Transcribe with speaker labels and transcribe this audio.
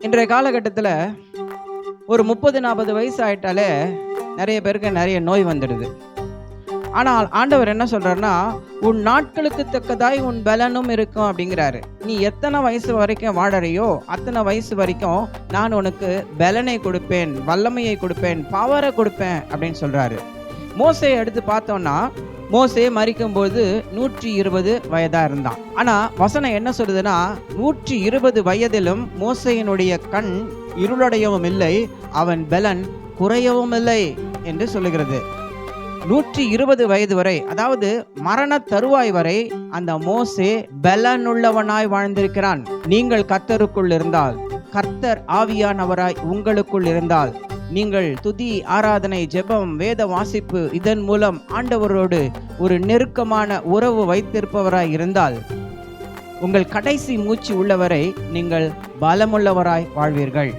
Speaker 1: இன்றைய காலகட்டத்தில் ஒரு 30-40 வயசு ஆயிட்டாலே நிறைய பேருக்கு நிறைய நோய் வந்துடுது. ஆனால் ஆண்டவர் என்ன சொல்றாருன்னா, உன் நாட்களுக்கு தக்கதாய் உன் பலனும் இருக்கும் அப்படிங்கிறாரு. நீ எத்தனை வயசு வரைக்கும் வாழறியோ அத்தனை வயசு வரைக்கும் நான் உனக்கு பலனை கொடுப்பேன், வல்லமையை கொடுப்பேன், பவரை கொடுப்பேன் அப்படின்னு சொல்றாரு. மோசேயை எடுத்து பார்த்தோம்னா, மோசே மரிக்கும்போது 120 வயதா இருந்தான். ஆனா வசனம் என்ன சொல்லுதுன்னா, 120 வயதிலும் மோசேயினுடைய கண் இருளடையவும் இல்லை, அவன் பலன் குறையவும் இல்லை என்று சொல்லுகிறது. 120 வயது வரை, அதாவது மரண தருவாய் வரை அந்த மோசே பலனுள்ளவனாய் வாழ்ந்திருக்கிறான். நீங்கள் கர்த்தருக்குள் இருந்தால், கர்த்தர் ஆவியானவராய் உங்களுக்குள் இருந்தால், நீங்கள் துதி, ஆராதனை, ஜெபம், வேத வாசிப்பு இதன் மூலம் ஆண்டவரோடு ஒரு நெருக்கமான உறவு வைத்திருப்பவராய் இருந்தால், உங்கள் கடைசி மூச்சு உள்ளவரை நீங்கள் பலமுள்ளவராய் வாழ்வீர்கள்.